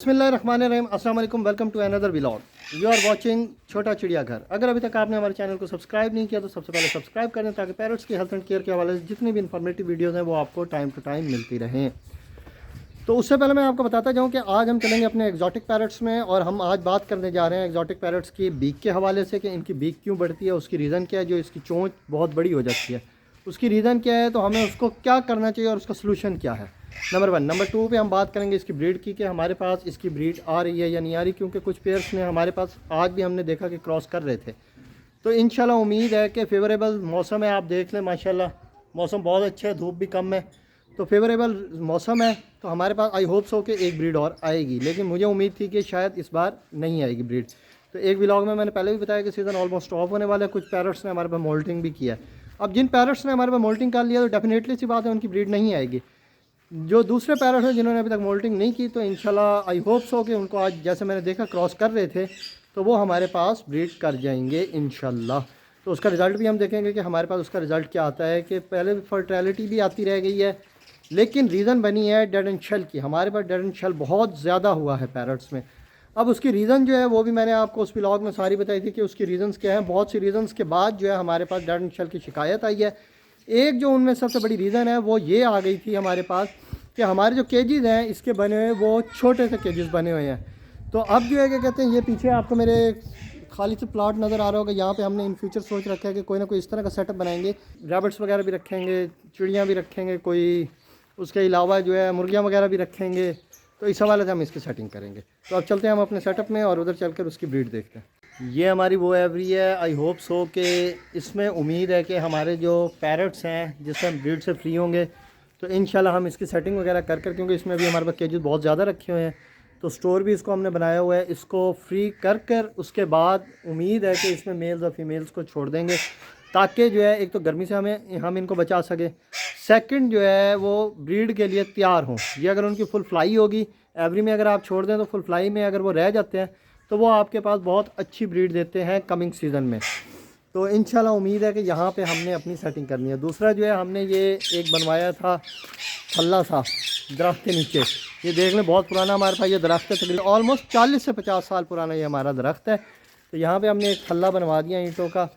बिस्मिल्लाहिर्रहमानिर्रहीम, अस्सलाम वालेकुम, welcome to another vlog. You are watching छोटा चिड़ियाघर। अगर अभी तक आपने हमारे चैनल को सब्सक्राइब नहीं किया तो सबसे पहले सब्सक्राइब करें ताकि पैरट्स की हेल्थ एंड केयर के हवाले से जितनी भी इन्फॉर्मेटिव वीडियोस हैं वो आपको टाइम टू टाइम मिलती रहें। तो उससे पहले मैं आपको बताता जाऊँ कि आज हम चलेंगे अपने एग्जॉटिक पैरट्स में, और हम आज बात करने जा रहे हैं एग्जॉटिक पैरट्स की बीक के हवाले से कि इनकी बीक क्यों बढ़ती है, उसकी रीज़न क्या है। जो इसकी चोंच बहुत बड़ी हो जाती है उसकी रीज़न क्या है, तो हमें उसको क्या करना चाहिए और उसका सलूशन क्या है, नंबर 1। नंबर 2 पे हम बात करेंगे इसकी ब्रीड की कि हमारे पास इसकी ब्रीड आ रही है या नहीं आ रही, क्योंकि कुछ पेयर्स ने हमारे पास आज भी हमने देखा कि क्रॉस कर रहे थे। तो इंशाल्लाह उम्मीद है कि फेवरेबल मौसम है। आप देख लें माशाल्लाह मौसम बहुत अच्छा है, धूप भी कम है, तो फेवरेबल मौसम है। तो हमारे पास आई होप्स हो कि एक ब्रीड और आएगी, लेकिन मुझे उम्मीद थी कि शायद इस बार नहीं आएगी ब्रीड। तो एक व्लॉग में मैंने पहले भी बताया कि सीज़न ऑलमोस्ट ऑफ होने वाला है। कुछ पैरट्स ने हमारे पास मोल्टिंग भी किया है। अब जिन पैरट्स ने हमारे पास मोल्टिंग कर लिया तो डेफिनेटली सी बात है उनकी ब्रीड नहीं आएगी। जो दूसरे पैरट हैं जिन्होंने अभी तक मोल्टिंग नहीं की, तो इंशाल्लाह आई होप्स हो कि उनको आज जैसे मैंने देखा क्रॉस कर रहे थे तो वो हमारे पास ब्रीड कर जाएंगे इंशाल्लाह। तो उसका रिज़ल्ट भी हम देखेंगे कि हमारे पास उसका रिज़ल्ट क्या आता है। कि पहले फर्टिलिटी भी आती रह गई है, लेकिन रीज़न बनी है डेड एंड शेल की। हमारे पास डेड एंड शेल बहुत ज़्यादा हुआ है पैरट्स में। अब उसकी रीज़न जो है वो भी मैंने आपको उस व्लॉग में सारी बताई थी कि उसकी रीज़न्स क्या हैं। बहुत सी रीज़न्स के बाद जो है हमारे पास डेड एंड शेल की शिकायत आई है। एक जो उनमें सबसे बड़ी रीज़न है वो ये आ गई थी हमारे पास कि हमारे जो केजेस हैं इसके बने हुए वो छोटे से केजेस बने हुए हैं। तो अब जो है क्या कहते हैं, ये पीछे आपको मेरे खाली से प्लाट नज़र आ रहा होगा। यहाँ पे हमने इन फ्यूचर सोच रखा है कि कोई ना कोई इस तरह का सेटअप बनाएंगे। रैबिट्स वगैरह भी रखेंगे, चिड़ियाँ भी रखेंगे, कोई उसके अलावा जो है मुर्गियाँ वगैरह भी रखेंगे। तो इस हवाले से हम इसकी सेटिंग करेंगे। तो अब चलते हैं हम अपने सेटअप में और उधर चलकर उसकी ब्रीड देखते हैं। ये हमारी वो एवरी है। आई होप सो कि इसमें उम्मीद है कि हमारे जो पैरट्स हैं जिससे हम ब्रीड से फ्री होंगे, तो इंशाल्लाह हम इसकी सेटिंग वगैरह कर क्योंकि इसमें भी हमारे पास केजेस बहुत ज़्यादा रखे हुए हैं, तो स्टोर भी इसको हमने बनाया हुआ है। इसको फ्री कर उसके बाद उम्मीद है कि इसमें मेल्स और फीमेल्स को छोड़ देंगे, ताकि जो है एक तो गर्मी से हम इनको बचा सके, सेकंड जो है वो ब्रीड के लिए तैयार हों। ये अगर उनकी फुल फ्लाई होगी एवरी में, अगर आप छोड़ दें तो फुल फ्लाई में अगर वो रह जाते हैं तो वो आपके पास बहुत अच्छी ब्रीड देते हैं कमिंग सीज़न में। तो इंशाल्लाह उम्मीद है कि यहाँ पे हमने अपनी सेटिंग करनी है। दूसरा जो है हमने ये एक बनवाया था थल्ला सा दरख्त के नीचे। ये देख लें बहुत पुराना हमारे पास ये दरख्त है, तकरीबन ऑलमोस्ट 40 से 50 साल पुराना ये हमारा दरख्त है। तो यहाँ पे हमने एक थल्ला बनवा दिया ईंटों का।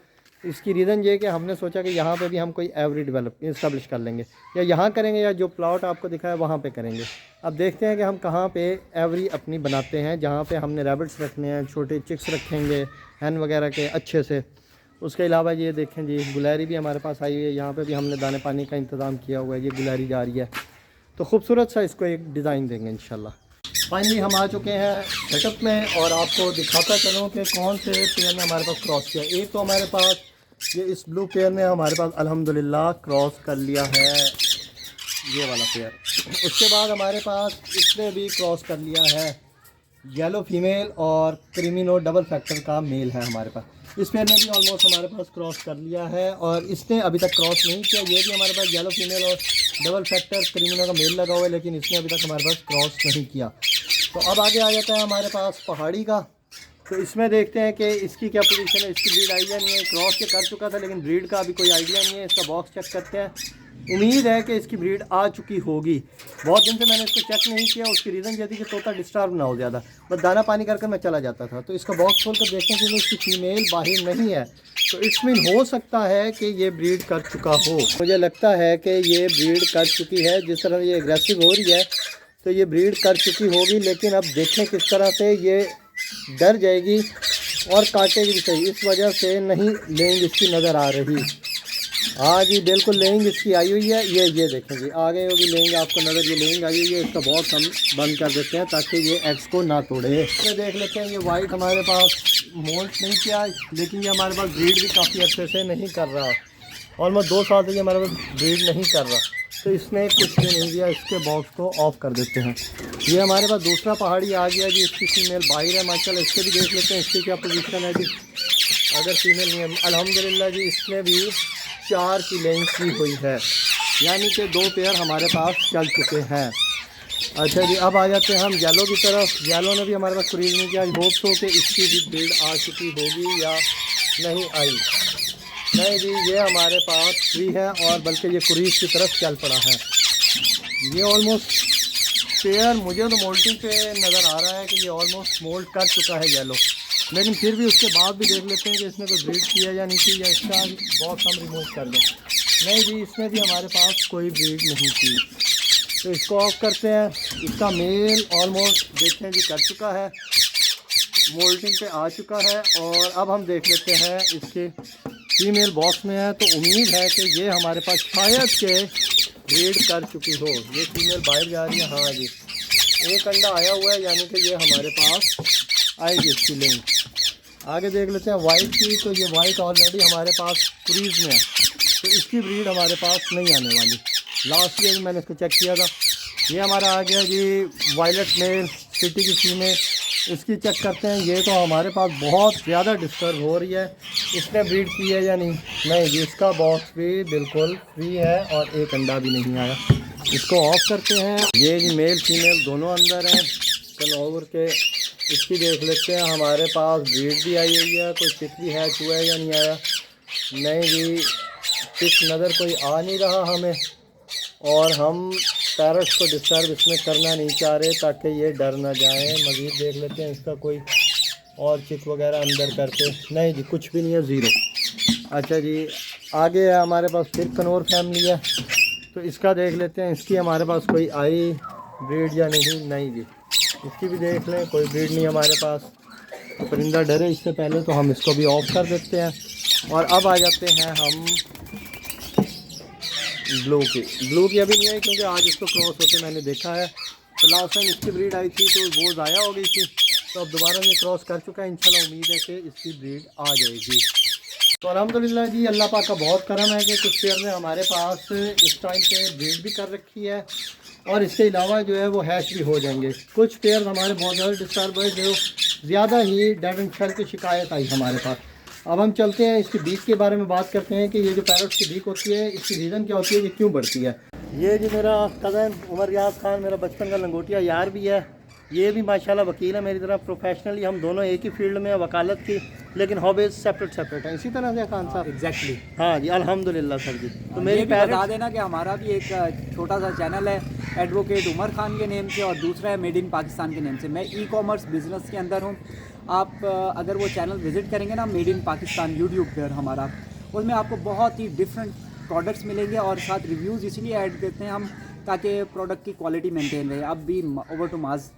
इसकी रीज़न ये कि हमने सोचा कि यहाँ पे भी हम कोई एवरी डेवलप इस्टेब्लिश कर लेंगे, या यहाँ करेंगे या जो प्लॉट आपको दिखाया वहाँ पे करेंगे। अब देखते हैं कि हम कहाँ पे एवरी अपनी बनाते हैं, जहाँ पे हमने रैबिट्स रखने हैं, छोटे चिक्स रखेंगे हैन वगैरह के अच्छे से। उसके अलावा ये देखें जी गुलहरी भी हमारे पास आई हुई है। यहाँ पे भी हमने दाने पानी का इंतज़ाम किया हुआ है। ये गुलहरी जा रही है, तो खूबसूरत सा इसको एक डिज़ाइन देंगे इंशाल्लाह। फाइनली हम आ चुके हैं सेटअप में और आपको दिखाता चलूँ कि कौन से पेयर ने हमारे पास क्रॉस किया। एक तो हमारे पास ये इस ब्लू पेयर ने हमारे पास अल्हम्दुलिल्लाह क्रॉस कर लिया है, ये वाला पेयर। उसके बाद हमारे पास इसने भी क्रॉस कर लिया है येलो फीमेल और क्रीमिनो डबल फैक्टर का मेल है हमारे पास। इस पेयर ने भी ऑलमोस्ट हमारे पास क्रॉस कर लिया है, और इसने अभी तक क्रॉस नहीं किया। ये भी हमारे पास येलो फीमेल और डबल फैक्टर क्रीमिनो का मेल लगा हुआ है, लेकिन इसने अभी तक हमारे पास क्रॉस नहीं किया। तो अब आगे आ जाता है हमारे पास पहाड़ी का। तो इसमें देखते हैं कि इसकी क्या पोजीशन है, इसकी ब्रीड आइडिया नहीं है। क्रॉस के कर चुका था लेकिन ब्रीड का अभी कोई आइडिया नहीं है। इसका बॉक्स चेक करते हैं। उम्मीद है कि इसकी ब्रीड आ चुकी होगी। बहुत दिन से मैंने इसको चेक नहीं किया, उसकी रीज़न ये थी कि तोता डिस्टर्ब ना हो ज़्यादा, बस दाना पानी कर मैं चला जाता था। तो इसका बॉक्स खोल कर देखते हैं कि इसकी फीमेल बाहर नहीं है, तो इसमें हो सकता है कि ये ब्रीड कर चुका हो। मुझे लगता है कि ये ब्रीड कर चुकी है। जिस तरह ये एग्रेसिव हो रही है तो ये ब्रीड कर चुकी होगी, लेकिन अब देखें किस तरह से ये डर जाएगी और काटेगी भी सही। इस वजह से नहीं लेंग इसकी नज़र आ रही। हाँ जी बिल्कुल लेंग इसकी आई हुई है। ये देखें जी आ गई होगी लेंग, आपको नज़र ये लेंग आई हुई है। इसका बॉक्स हम बंद कर देते हैं ताकि ये एग्स को ना तोड़े। इसमें देख लेते हैं ये वाइट हमारे पास मोल्ट नहीं किया, लेकिन ये हमारे पास ब्रीड भी काफ़ी अच्छे से नहीं कर रहा। ऑलमोस्ट 2 साल से ये हमारे पास ब्रीड नहीं कर रहा, तो इसने कुछ भी नहीं दिया। इसके बॉक्स को ऑफ कर देते हैं। ये हमारे पास दूसरा पहाड़ी आ गया जी। इसकी फीमेल बाहर है माशाल्लाह। इससे भी देख लेते हैं इसकी क्या पोजीशन है जी। अगर फीमेल नहीं है अल्हम्दुलिल्लाह जी, इसने भी 4 की लेंथ की हुई है, यानी कि 2 पेयर हमारे पास चल चुके हैं। अच्छा जी अब आ जाते हैं हम येलो की तरफ। येलो ने भी हमारे पास क्रीज नहीं किया। होप्स हो कि इसकी भी ब्रीड आ चुकी होगी या नहीं आई। नहीं जी ये हमारे पास फ्री है, और बल्कि ये कुरीज की तरफ चल पड़ा है। ये ऑलमोस्ट पेयर मुझे तो मोल्टिंग पे नज़र आ रहा है कि ये ऑलमोस्ट मोल्ट कर चुका है येलो, लेकिन फिर भी उसके बाद भी देख लेते हैं कि इसने कोई ब्रीड किया या नहीं की, या इसका बॉक्स हम रिमूव कर लें। नहीं जी, इसमें भी हमारे पास कोई ब्रीड नहीं की, तो इसको ऑफ करते हैं। इसका मेल ऑलमोस्ट देखें जी कर चुका है, मोल्टिंग पे आ चुका है। और अब हम देख लेते हैं इसके फीमेल बॉक्स में है, तो उम्मीद है कि ये हमारे पास शायद के ब्रीड कर चुकी हो। ये फीमेल बाहर जा रही है, हाँ जी, एक अंडा आया हुआ है, यानी कि ये हमारे पास आएगी इसकी लिंक। आगे देख लेते हैं वाइट की, तो ये वाइट ऑलरेडी हमारे पास क्रीज में है, तो इसकी ब्रीड हमारे पास नहीं आने वाली। लास्ट ईयर मैंने इसको चेक किया था। ये हमारा आ गया जी वायलेट मेल सिटी की फीमेल, इसकी चेक करते हैं। ये तो हमारे पास बहुत ज़्यादा डिस्टर्ब हो रही है, इसने ब्रीड की है या नहीं। नहीं जी, इसका बॉक्स भी बिल्कुल फ्री है और एक अंडा भी नहीं आया। इसको ऑफ करते हैं। ये जी मेल फीमेल दोनों अंदर हैं कनौर के। इसकी देख लेते हैं, हमारे पास ब्रीड भी आई हुई है, कोई चिक भी हैच हुआ है या नहीं आया। नहीं जी, चिक नज़र कोई आ नहीं रहा हमें, और हम पैरट्स को डिस्टर्ब इसमें करना नहीं चाह रहे ताकि ये डर ना जाए। मज़ीद देख लेते हैं इसका कोई और चिक वगैरह अंदर करके। नहीं जी, कुछ भी नहीं है, ज़ीरो। अच्छा जी, आगे है हमारे पास फिर कनौर फैमिली है, तो इसका देख लेते हैं। इसकी हमारे पास कोई आई ब्रीड या नहीं। नहीं जी, इसकी भी देख लें, कोई ब्रीड नहीं हमारे पास। तो परिंदा डरे इससे पहले, तो हम इसको भी ऑफ कर देते हैं। और अब आ जाते हैं हम ब्लू की अभी नहीं आई, क्योंकि आज इसको क्रॉस होते मैंने देखा है। तो लास्ट टाइम इसकी ब्रीड आई थी तो वो ज़ाया हो गई थी, तो अब दोबारा ये क्रॉस कर चुका है। इंशाल्लाह उम्मीद है कि इसकी ब्रीड आ जाएगी। तो अल्हम्दुलिल्लाह जी, अल्लाह पाक का बहुत करम है कि कुछ पेयर ने हमारे पास इस टाइम पे ब्रीड भी कर रखी है, और इसके अलावा जो है वो हैश भी हो जाएंगे। कुछ पेयर हमारे बहुत ज़्यादा डिस्टर्ब हुए, जो ज़्यादा ही डेड एंड शेल की शिकायत आई हमारे पास। अब हम चलते हैं इसकी बीक के बारे में बात करते हैं कि ये जो पैरट्स की बीक होती है, इसकी रीज़न क्या होती है, ये क्यों बढ़ती है। ये जी मेरा कज़न उमर रियाज खान, मेरा बचपन का लंगोटिया यार भी है। ये भी माशाल्लाह वकील है मेरी तरह प्रोफेशनली। हम दोनों एक ही फील्ड में हैं, वकालत की, लेकिन हॉबीज़ सेपरेट हैं। इसी तरह से खान साहब एग्जैक्टली हाँ जी, अल्हम्दुलिल्लाह सर जी। तो मेरी बता देना कि हमारा भी एक छोटा सा चैनल है एडवोकेट उमर खान के नेम से, और दूसरा है मेड इन पाकिस्तान के नेम से। मैं ई कॉमर्स बिजनेस के अंदर हूँ। आप अगर वो चैनल विज़िट करेंगे ना, मेड इन पाकिस्तान यूट्यूब पर हमारा, उसमें आपको बहुत ही डिफरेंट प्रोडक्ट्स मिलेंगे, और साथ रिव्यूज़ इसलिए ऐड करते हैं हम ताकि प्रोडक्ट की क्वालिटी मेंटेन रहे। अब भी ओवर टू माज,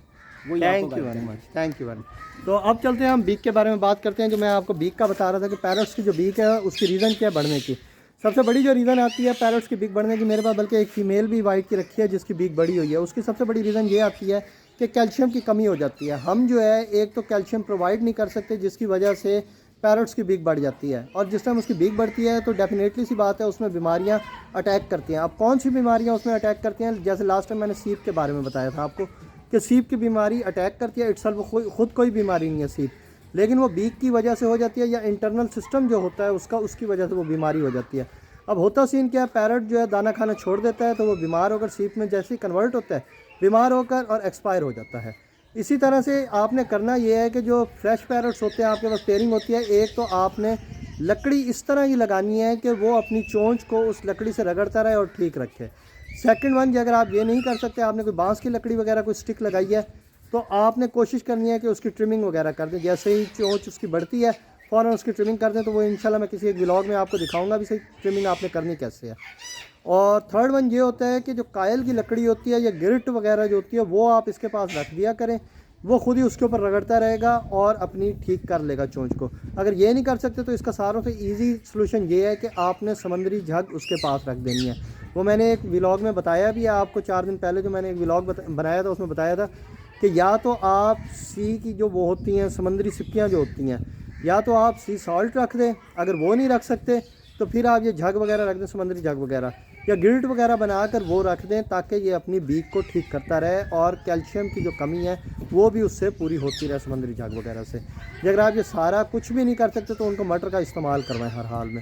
वो थैंक यू वेरी मच। तो अब चलते हैं, हम बीक के बारे में बात करते हैं। जो मैं आपको बीक का बता रहा था कि पैरट्स की जो बीक है उसकी रीज़न क्या है बढ़ने की। सबसे बड़ी जो रीज़न आती है पैरट्स की बीक बढ़ने की, मेरे पास बल्कि एक फ़ीमेल भी वाइट की रखी है जिसकी बीक बड़ी हुई है। उसकी सबसे बड़ी रीज़न ये आती है कि कैल्शियम की कमी हो जाती है। हम जो है एक तो कैल्शियम प्रोवाइड नहीं कर सकते, जिसकी वजह से पैरट्स की बीक बढ़ जाती है। और जिस टाइम उसकी बीक बढ़ती है तो डेफिनेटली सी बात है उसमें बीमारियां अटैक करती हैं। अब कौन सी बीमारियां उसमें अटैक करती हैं, जैसे लास्ट टाइम मैंने सीप के बारे में बताया था आपको कि सीप की बीमारी अटैक करती है। इट्सल्फ खुद कोई बीमारी नहीं है सीप, लेकिन वो बीक की वजह से हो जाती है, या इंटरनल सिस्टम जो होता है उसकी वजह से वो बीमारी हो जाती है। अब होता सीन क्या है, पैरट जो है दाना खाना छोड़ देता है, तो वो बीमार होकर सीप में जैसे ही कन्वर्ट होता है, बीमार होकर और एक्सपायर हो जाता है। इसी तरह से आपने करना ये है कि जो फ्रेश पैरट्स होते हैं, आपके पास पेयरिंग होती है, एक तो आपने लकड़ी इस तरह की लगानी है कि वो अपनी चोंच को उस लकड़ी से रगड़ता रहे और ठीक रखे। सेकंड वन, अगर आप ये नहीं कर सकते, आपने कोई बांस की लकड़ी वगैरह कोई स्टिक लगाई है, तो आपने कोशिश करनी है कि उसकी ट्रिमिंग वगैरह कर दें। जैसे ही चोंच उसकी बढ़ती है फ़ौरन उसकी ट्रिमिंग कर दें, तो वो इंशाल्लाह मैं किसी एक व्लॉग में आपको दिखाऊंगा भी सही ट्रिमिंग आपने करनी कैसे है। और थर्ड वन ये होता है कि जो कायल की लकड़ी होती है या गिरट वगैरह जो होती है, वो आप इसके पास रख दिया करें, वो खुद ही उसके ऊपर रगड़ता रहेगा और अपनी ठीक कर लेगा चोंच को। अगर ये नहीं कर सकते तो इसका सारों से इजी सलूशन ये है कि आपने समंदरी झग उसके पास रख देनी है। वो मैंने एक व्लॉग में बताया भी है आपको, 4 दिन पहले जो मैंने एक व्लॉग बनाया था उसमें बताया था कि या तो आप सी की जो वो होती हैं समंदरी सिक्कियाँ जो होती हैं, या तो आप सी सॉल्ट रख दें। अगर वो नहीं रख सकते तो फिर आप ये झग वगैरह रख दें, समंदरी झग वगैरह या गिल्ट वगैरह बनाकर वो रख दें, ताकि ये अपनी बीक को ठीक करता रहे और कैल्शियम की जो कमी है वो भी उससे पूरी होती रहे समंदरी झाग वगैरह से। अगर आप ये सारा कुछ भी नहीं कर सकते तो उनको मटर का इस्तेमाल करवाएं हर हाल में।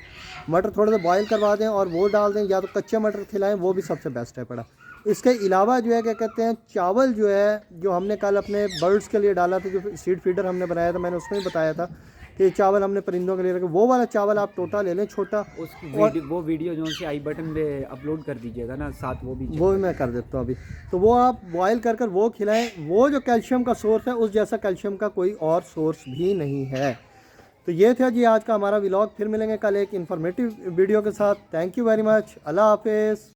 मटर थोड़े से बॉयल करवा दें और वो डाल दें, या तो कच्चे मटर खिलाएं, वो भी सबसे बेस्ट है पड़ा। इसके अलावा जो है क्या कहते हैं, चावल जो है जो हमने कल अपने बर्ड्स के लिए डाला था, जो सीड फीडर हमने बनाया था, मैंने उसमें भी बताया था कि चावल हमने परिंदों के लिए रखे, वो वाला चावल आप टोटा ले लें छोटा। वो वीडियो जो से आई बटन पे अपलोड कर दीजिएगा ना, साथ वो भी मैं कर देता हूँ अभी। तो वो आप बॉयल कर कर वो खिलाएं, वो जो कैल्शियम का सोर्स है उस जैसा कैल्शियम का कोई और सोर्स भी नहीं है। तो ये था जी आज का हमारा व्लॉग। फिर मिलेंगे कल एक इन्फॉर्मेटिव वीडियो के साथ। Thank you very much. अल्लाह हाफिज़।